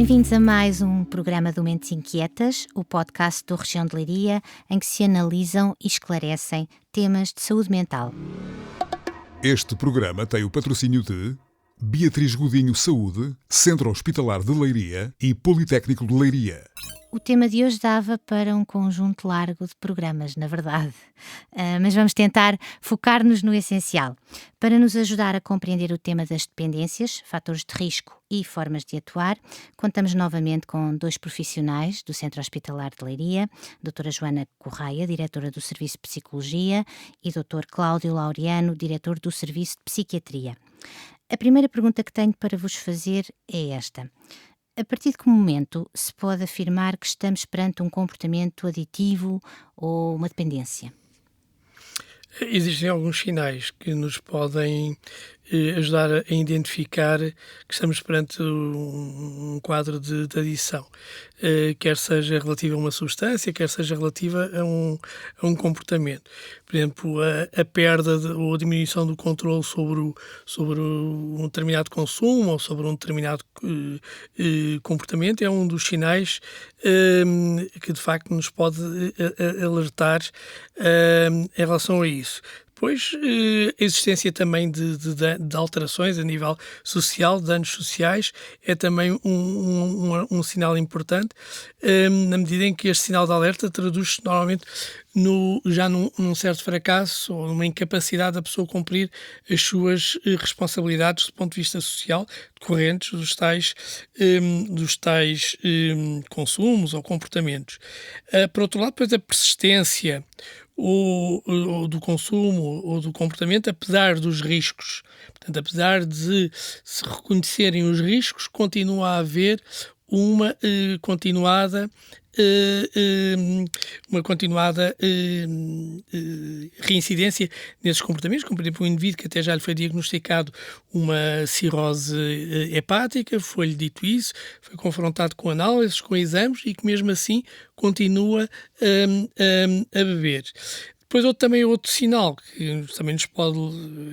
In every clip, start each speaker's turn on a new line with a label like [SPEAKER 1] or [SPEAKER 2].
[SPEAKER 1] Bem-vindos a mais um programa do Mentes Inquietas, o podcast do Região de Leiria, em que se analisam e esclarecem temas de saúde mental.
[SPEAKER 2] Este programa tem o patrocínio de Beatriz Godinho Saúde, Centro Hospitalar de Leiria e Politécnico de Leiria.
[SPEAKER 1] O tema de hoje dava para um conjunto largo de programas, na verdade. Mas vamos tentar focar-nos no essencial. Para nos ajudar a compreender o tema das dependências, fatores de risco e formas de atuar, contamos novamente com dois profissionais do Centro Hospitalar de Leiria, a doutora Joana Correia, diretora do Serviço de Psicologia, e doutor Cláudio Laureano, diretor do Serviço de Psiquiatria. A primeira pergunta que tenho para vos fazer é esta. A partir de que momento se pode afirmar que estamos perante um comportamento aditivo ou uma dependência?
[SPEAKER 3] Existem alguns sinais que nos podem ajudar a identificar que estamos perante um quadro de adição, quer seja relativa a uma substância, quer seja relativa a um comportamento. Por exemplo, a perda ou a diminuição do controle sobre um determinado consumo ou sobre um determinado comportamento é um dos sinais que de facto nos pode alertar em relação a isso. Depois, a existência também de alterações a nível social, de danos sociais, é também um sinal importante, na medida em que este sinal de alerta traduz-se normalmente já num certo fracasso ou numa incapacidade da pessoa cumprir as suas responsabilidades do ponto de vista social, decorrentes dos tais consumos ou comportamentos. Por outro lado, depois a persistência ou do consumo ou do comportamento, apesar dos riscos. Portanto, apesar de se reconhecerem os riscos, continua a haver uma continuada reincidência nesses comportamentos, como por exemplo um indivíduo que até já lhe foi diagnosticado uma cirrose hepática, foi-lhe dito isso, foi confrontado com análises, com exames e que mesmo assim continua a beber. Depois outro sinal que também nos pode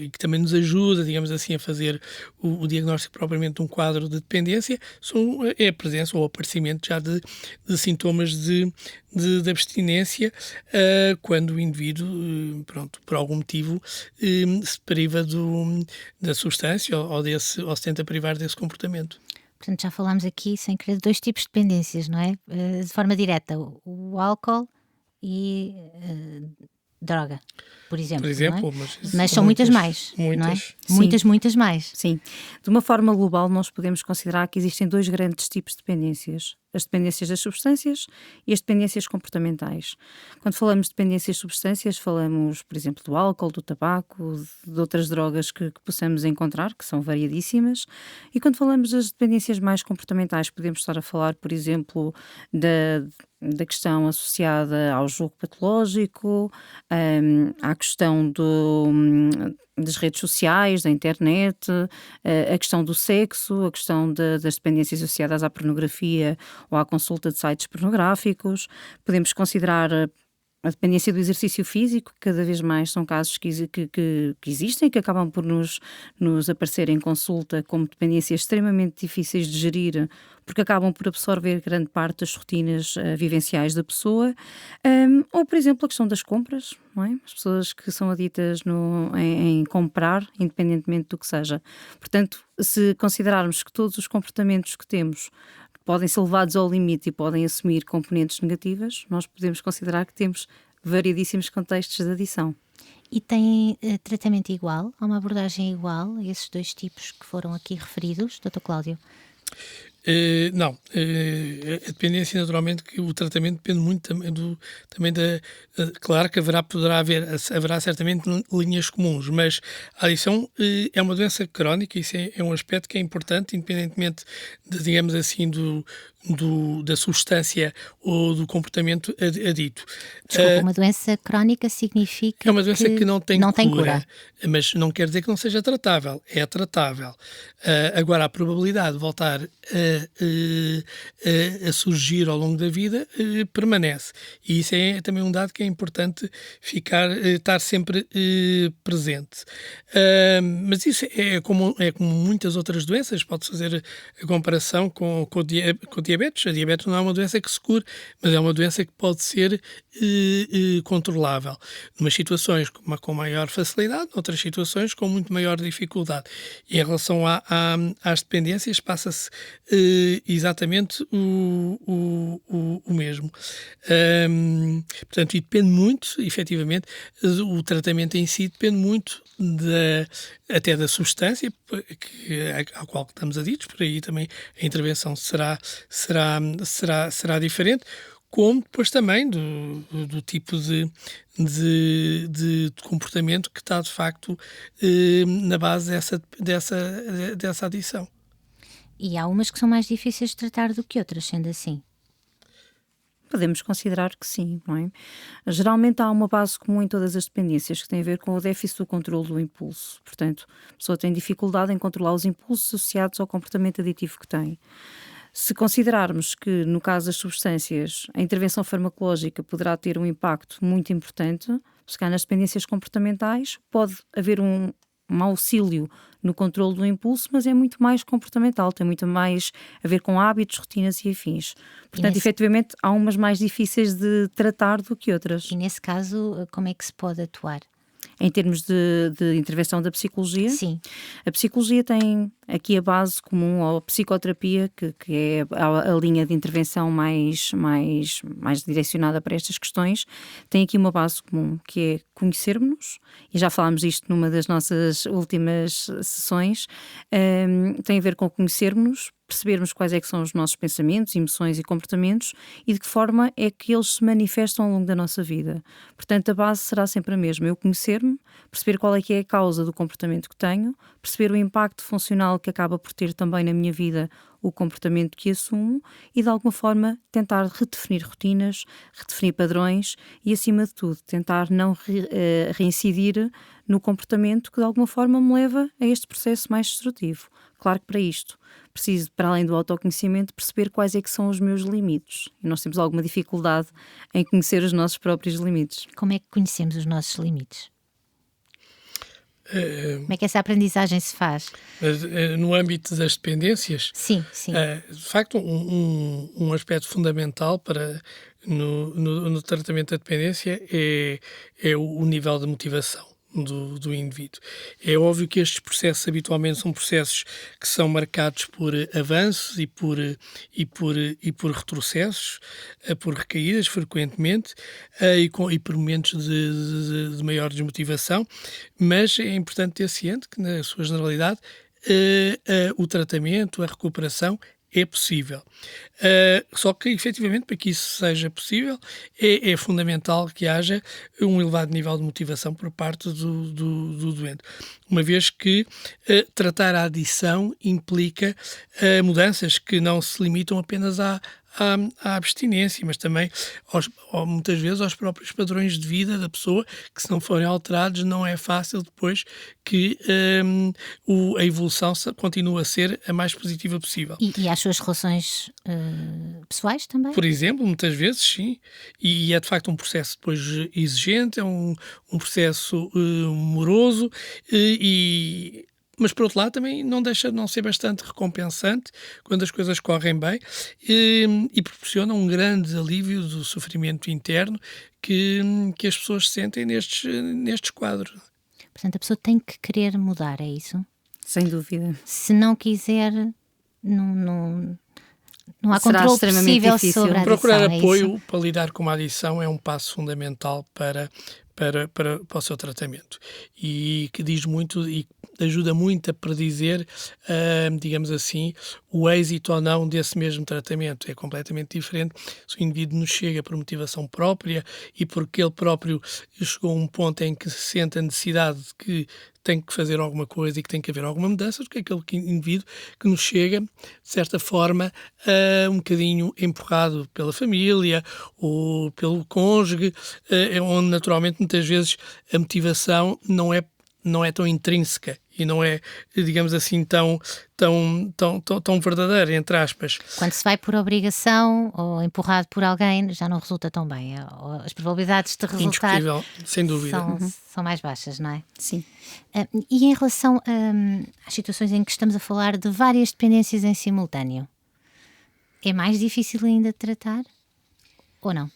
[SPEAKER 3] e que também nos ajuda, digamos assim, a fazer o diagnóstico propriamente de um quadro de dependência é a presença ou o aparecimento já de sintomas de abstinência quando o indivíduo, por algum motivo, se priva da substância ou se tenta privar desse comportamento.
[SPEAKER 1] Portanto, já falámos aqui, sem querer, de dois tipos de dependências, não é? De forma direta, o álcool e droga, por exemplo, não é? Mas são muitas mais, não é? Muitas mais.
[SPEAKER 4] Sim. De uma forma global, nós podemos considerar que existem dois grandes tipos de dependências. As dependências das substâncias e as dependências comportamentais. Quando falamos de dependências de substâncias, falamos, por exemplo, do álcool, do tabaco, de outras drogas que possamos encontrar, que são variadíssimas. E quando falamos das dependências mais comportamentais, podemos estar a falar, por exemplo, da questão associada ao jogo patológico, à questão das redes sociais, da internet, a questão do sexo, a questão das dependências associadas à pornografia ou à consulta de sites pornográficos. Podemos considerar a dependência do exercício físico, cada vez mais são casos que existem e que acabam por nos aparecer em consulta como dependências extremamente difíceis de gerir, porque acabam por absorver grande parte das rotinas vivenciais da pessoa. Ou, por exemplo, a questão das compras, não é? As pessoas que são aditas em comprar, independentemente do que seja. Portanto, se considerarmos que todos os comportamentos que temos podem ser levados ao limite e podem assumir componentes negativas, nós podemos considerar que temos variedíssimos contextos de adição.
[SPEAKER 1] E tem tratamento igual? Há uma abordagem igual a esses dois tipos que foram aqui referidos, Dr. Cláudio?
[SPEAKER 3] Não, a dependência, naturalmente, que o tratamento depende muito também claro que haverá certamente linhas comuns, mas a adição é uma doença crónica, isso é um aspecto que é importante, independentemente digamos assim, da substância ou do comportamento adito.
[SPEAKER 1] Desculpa, uma doença crónica significa
[SPEAKER 3] é uma doença que não tem
[SPEAKER 1] cura,
[SPEAKER 3] mas não quer dizer que não seja tratável, é tratável. Agora, a probabilidade de voltar a surgir ao longo da vida permanece. E isso é também um dado que é importante estar sempre presente. Mas isso é como muitas outras doenças. Pode-se fazer a comparação com o diabetes. A diabetes não é uma doença que se cura, mas é uma doença que pode ser controlável. Em umas situações com maior facilidade, noutras situações com muito maior dificuldade. E em relação às dependências, passa-se exatamente o mesmo. Portanto, e depende muito, efetivamente, o tratamento em si depende muito até da substância ao qual estamos aditos, por aí também a intervenção será diferente, como depois também do tipo de comportamento que está de facto na base dessa adição.
[SPEAKER 1] E há umas que são mais difíceis de tratar do que outras, sendo assim?
[SPEAKER 4] Podemos considerar que sim, não é? Geralmente há uma base comum em todas as dependências que tem a ver com o déficit do controle do impulso. Portanto, a pessoa tem dificuldade em controlar os impulsos associados ao comportamento aditivo que tem. Se considerarmos que, no caso das substâncias, a intervenção farmacológica poderá ter um impacto muito importante, se calhar nas dependências comportamentais pode haver um auxílio no controle do impulso, mas é muito mais comportamental, tem muito mais a ver com hábitos, rotinas e afins. Portanto, efetivamente, há umas mais difíceis de tratar do que outras.
[SPEAKER 1] E nesse caso, como é que se pode atuar?
[SPEAKER 4] Em termos de intervenção da psicologia,
[SPEAKER 1] sim,
[SPEAKER 4] a psicologia tem aqui a base comum à psicoterapia, que é a linha de intervenção mais direcionada para estas questões. Tem aqui uma base comum, que é conhecermos-nos, e já falámos disto numa das nossas últimas sessões. Tem a ver com conhecermos-nos, percebermos quais é que são os nossos pensamentos, emoções e comportamentos e de que forma é que eles se manifestam ao longo da nossa vida. Portanto, a base será sempre a mesma. Eu conhecer-me, perceber qual é que é a causa do comportamento que tenho, perceber o impacto funcional que acaba por ter também na minha vida o comportamento que assumo e, de alguma forma, tentar redefinir rotinas, redefinir padrões e, acima de tudo, tentar não reincidir no comportamento que, de alguma forma, me leva a este processo mais destrutivo. Claro que para isto preciso, para além do autoconhecimento, perceber quais é que são os meus limites. E nós temos alguma dificuldade em conhecer os nossos próprios limites.
[SPEAKER 1] Como é que conhecemos os nossos limites? Como é que essa aprendizagem se faz?
[SPEAKER 3] No âmbito das dependências?
[SPEAKER 1] Sim.
[SPEAKER 3] De facto, um aspecto fundamental no tratamento da dependência é o nível de motivação do indivíduo. É óbvio que estes processos habitualmente são processos que são marcados por avanços e por retrocessos, por recaídas frequentemente e por momentos de maior desmotivação, mas é importante ter ciente que, na sua generalidade, o tratamento, a recuperação é possível. Só que, efetivamente, para que isso seja possível, é fundamental que haja um elevado nível de motivação por parte do doente. Uma vez que tratar a adição implica mudanças que não se limitam apenas à abstinência, mas também muitas vezes aos próprios padrões de vida da pessoa, que se não forem alterados não é fácil depois que a evolução continue a ser a mais positiva possível.
[SPEAKER 1] E às suas relações pessoais também?
[SPEAKER 3] Por exemplo, muitas vezes sim, e é de facto um processo depois exigente, é um processo moroso mas, por outro lado, também não deixa de não ser bastante recompensante quando as coisas correm bem e proporciona um grande alívio do sofrimento interno que as pessoas sentem nestes quadros.
[SPEAKER 1] Portanto, a pessoa tem que querer mudar, é isso?
[SPEAKER 4] Sem dúvida.
[SPEAKER 1] Se não quiser, não há controle possível sobre a adição.
[SPEAKER 3] Procurar apoio para lidar com uma adição é um passo fundamental para o seu tratamento e que diz muito e ajuda muito a predizer, digamos assim, o êxito ou não desse mesmo tratamento. É completamente diferente se o indivíduo nos chega por motivação própria e porque ele próprio chegou a um ponto em que se sente a necessidade de que tem que fazer alguma coisa e que tem que haver alguma mudança, do que aquele indivíduo que nos chega, de certa forma, um bocadinho empurrado pela família ou pelo cônjuge, onde naturalmente muitas vezes a motivação não é tão intrínseca, e não é, digamos assim, tão verdadeira, entre aspas.
[SPEAKER 1] Quando se vai por obrigação ou empurrado por alguém, já não resulta tão bem. As probabilidades de resultar
[SPEAKER 3] Indiscutível, sem dúvida.
[SPEAKER 1] são mais baixas, não é?
[SPEAKER 4] Sim.
[SPEAKER 1] E em relação às situações em que estamos a falar de várias dependências em simultâneo, é mais difícil ainda de tratar ou não?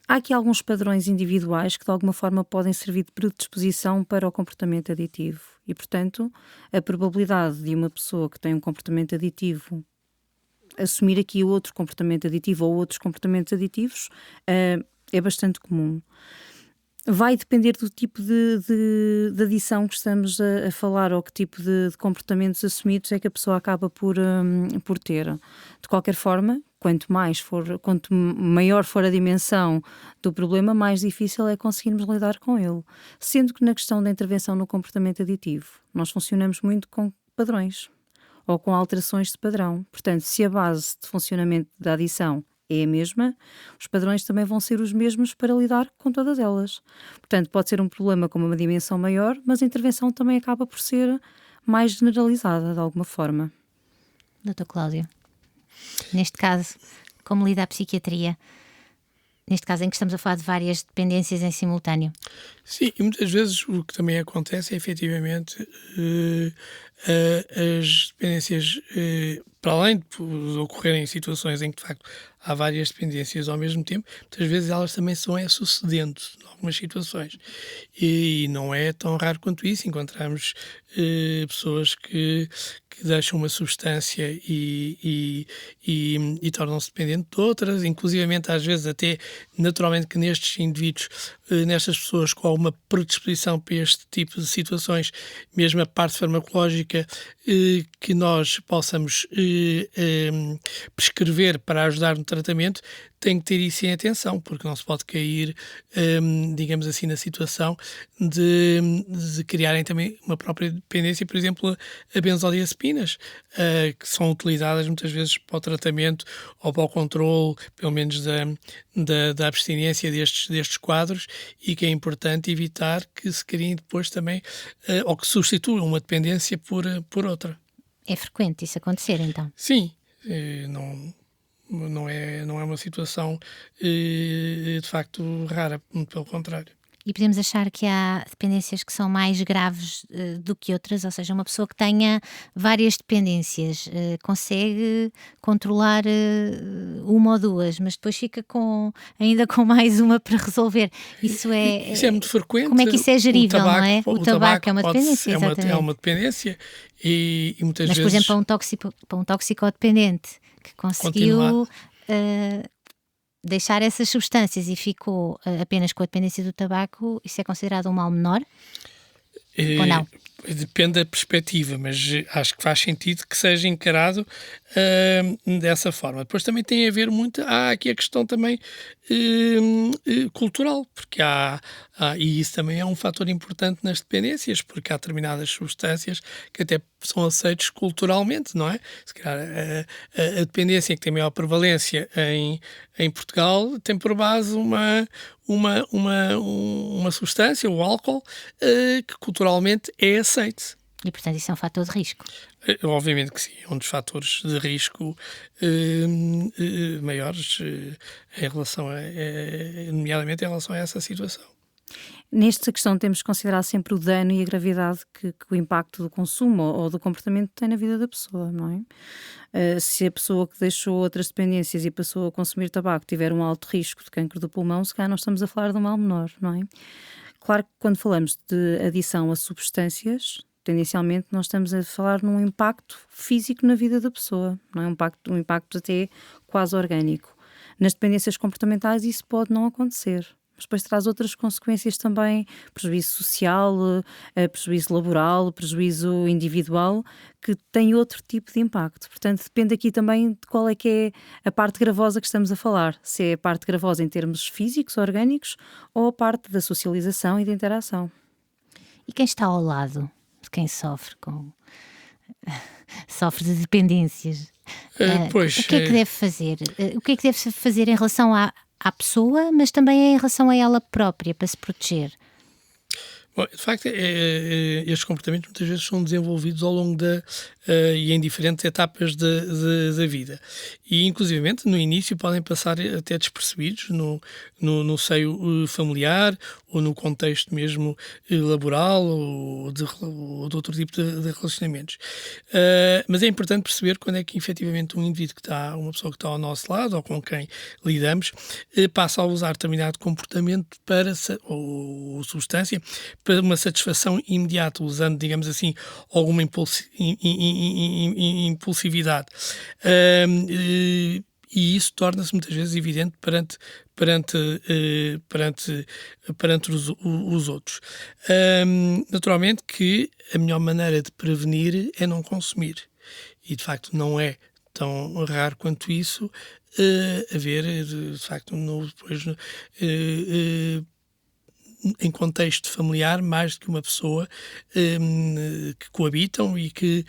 [SPEAKER 4] Há aqui alguns padrões individuais que de alguma forma podem servir de predisposição para o comportamento aditivo e, portanto, a probabilidade de uma pessoa que tem um comportamento aditivo assumir aqui outro comportamento aditivo ou outros comportamentos aditivos é bastante comum. Vai depender do tipo de adição que estamos a falar ou que tipo de comportamentos assumidos é que a pessoa acaba por ter. De qualquer forma, quanto maior for a dimensão do problema, mais difícil é conseguirmos lidar com ele. Sendo que na questão da intervenção no comportamento aditivo, nós funcionamos muito com padrões ou com alterações de padrão. Portanto, se a base de funcionamento da adição é a mesma, os padrões também vão ser os mesmos para lidar com todas elas. Portanto, pode ser um problema com uma dimensão maior, mas a intervenção também acaba por ser mais generalizada de alguma forma.
[SPEAKER 1] Dr. Cláudio, neste caso, como lida a psiquiatria? Neste caso em que estamos a falar de várias dependências em simultâneo.
[SPEAKER 3] Sim, e muitas vezes o que também acontece é efetivamente as dependências, para além de ocorrerem situações em que de facto há várias dependências ao mesmo tempo, muitas vezes elas também são sucedendo em algumas situações. E não é tão raro quanto isso, encontramos pessoas que deixam uma substância e tornam-se dependentes de outras, inclusivamente às vezes até naturalmente que nestes indivíduos, nestas pessoas com alguma predisposição para este tipo de situações, mesmo a parte farmacológica que nós possamos prescrever para ajudar no tratamento, tem que ter isso em atenção, porque não se pode cair, digamos assim, na situação de criarem também uma própria dependência, por exemplo, a benzodiazepinas, que são utilizadas muitas vezes para o tratamento ou para o controle, pelo menos da abstinência destes quadros, e que é importante evitar que se criem depois também, ou que substituam uma dependência por outra.
[SPEAKER 1] É frequente isso acontecer, então?
[SPEAKER 3] Sim, não é uma situação de facto rara, muito pelo contrário.
[SPEAKER 1] E podemos achar que há dependências que são mais graves do que outras, ou seja, uma pessoa que tenha várias dependências consegue controlar uma ou duas, mas depois fica ainda com mais uma para resolver. Isso é
[SPEAKER 3] muito frequente.
[SPEAKER 1] Como é que isso é gerível, não é?
[SPEAKER 3] O tabaco
[SPEAKER 1] é uma dependência, exatamente.
[SPEAKER 3] É uma dependência e muitas
[SPEAKER 1] mas,
[SPEAKER 3] vezes...
[SPEAKER 1] Mas, por exemplo, para um toxicodependente que conseguiu deixar essas substâncias e ficou apenas com a dependência do tabaco, isso é considerado um mal menor? Ou não?
[SPEAKER 3] Depende da perspectiva, mas acho que faz sentido que seja encarado dessa forma. Depois também tem a ver muito, há aqui a questão também cultural, porque e isso também é um fator importante nas dependências, porque há determinadas substâncias que até são aceitas culturalmente, não é? Se calhar a dependência que tem maior prevalência em Portugal tem por base uma substância, o álcool, que culturalmente é aceite.
[SPEAKER 1] E, portanto, isso é um fator de risco?
[SPEAKER 3] Obviamente que sim, é um dos fatores de risco maiores em relação nomeadamente em relação a essa situação.
[SPEAKER 4] Nesta questão temos que considerar sempre o dano e a gravidade que o impacto do consumo ou do comportamento tem na vida da pessoa, não é? Se a pessoa que deixou outras dependências e passou a consumir tabaco tiver um alto risco de cancro do pulmão, se calhar nós estamos a falar de um mal menor, não é? Claro que quando falamos de adição a substâncias, tendencialmente nós estamos a falar num impacto físico na vida da pessoa, não é? Um impacto até quase orgânico. Nas dependências comportamentais isso pode não acontecer. Mas depois traz outras consequências também, prejuízo social, prejuízo laboral, prejuízo individual, que tem outro tipo de impacto. Portanto, depende aqui também de qual é que é a parte gravosa que estamos a falar. Se é a parte gravosa em termos físicos, orgânicos, ou a parte da socialização e da interação.
[SPEAKER 1] E quem está ao lado de quem sofre de dependências? O que é que deve fazer? O que é que deve fazer em relação à pessoa, mas também em relação a ela própria, para se proteger?
[SPEAKER 3] Bom, de facto, estes comportamentos muitas vezes são desenvolvidos ao longo e em diferentes etapas da vida. E, inclusivamente, no início podem passar até despercebidos no seio familiar ou no contexto mesmo laboral ou de outro tipo de relacionamentos. Mas é importante perceber quando é que, efetivamente, uma pessoa que está ao nosso lado ou com quem lidamos, passa a usar determinado comportamento ou substância para uma satisfação imediata, usando, digamos assim, alguma impulsividade. E isso torna-se muitas vezes evidente perante os outros. Naturalmente que a melhor maneira de prevenir é não consumir. E, de facto, não é tão raro quanto isso haver, de facto, depois em contexto familiar, mais do que uma pessoa que coabitam e que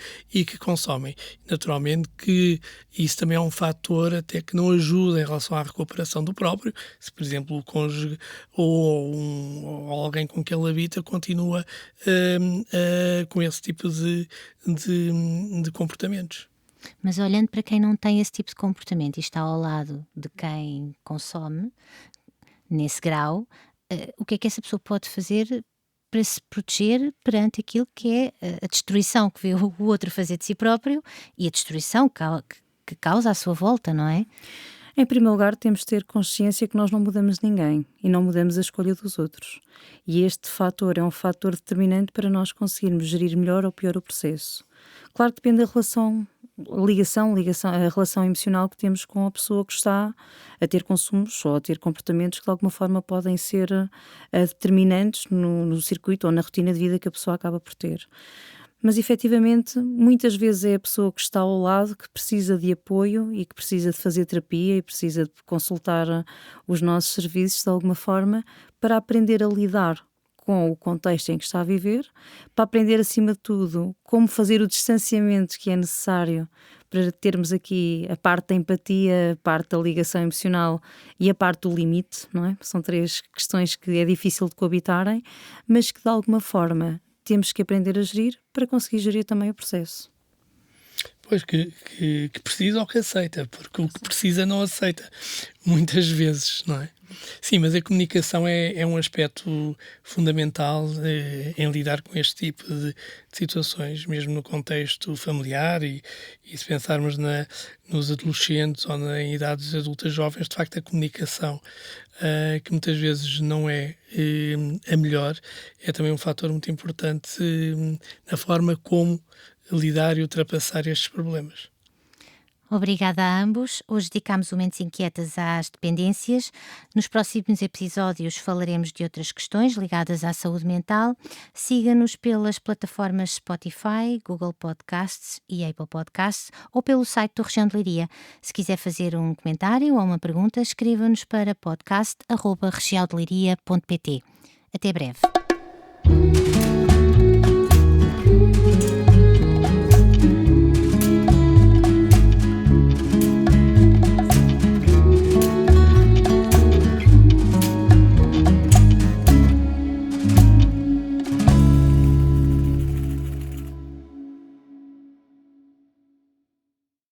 [SPEAKER 3] consomem. Naturalmente que isso também é um fator até que não ajuda em relação à recuperação do próprio, se por exemplo o cônjuge ou alguém com quem ele habita continua com esse tipo de comportamentos.
[SPEAKER 1] Mas olhando para quem não tem esse tipo de comportamento e está ao lado de quem consome, nesse grau, o que é que essa pessoa pode fazer para se proteger perante aquilo que é a destruição que vê o outro fazer de si próprio e a destruição que causa à sua volta, não é?
[SPEAKER 4] Em primeiro lugar, temos de ter consciência que nós não mudamos ninguém e não mudamos a escolha dos outros. E este fator é um fator determinante para nós conseguirmos gerir melhor ou pior o processo. Claro que depende da a relação emocional que temos com a pessoa que está a ter consumos ou a ter comportamentos que de alguma forma podem ser determinantes no circuito ou na rotina de vida que a pessoa acaba por ter. Mas efetivamente, muitas vezes é a pessoa que está ao lado que precisa de apoio e que precisa de fazer terapia e precisa de consultar os nossos serviços de alguma forma para aprender a lidar com o contexto em que está a viver, para aprender acima de tudo como fazer o distanciamento que é necessário para termos aqui a parte da empatia, a parte da ligação emocional e a parte do limite, não é? São 3 questões que é difícil de coabitarem, mas que de alguma forma temos que aprender a gerir para conseguir gerir também o processo.
[SPEAKER 3] Pois, que precisa ou que aceita, porque o que precisa não aceita, muitas vezes, não é? Sim, mas a comunicação é um aspecto fundamental em lidar com este tipo de situações, mesmo no contexto familiar e se pensarmos nos adolescentes ou em idades adultas jovens, de facto a comunicação, que muitas vezes não é a melhor, é também um fator muito importante na forma como lidar e ultrapassar estes problemas.
[SPEAKER 1] Obrigada a ambos. Hoje dedicámos o Mentes Inquietas às dependências. Nos próximos episódios falaremos de outras questões ligadas à saúde mental. Siga-nos pelas plataformas Spotify, Google Podcasts e Apple Podcasts ou pelo site do Região de Leiria. Se quiser fazer um comentário ou uma pergunta, escreva-nos para podcast@regiaodeleiria.pt. Até breve.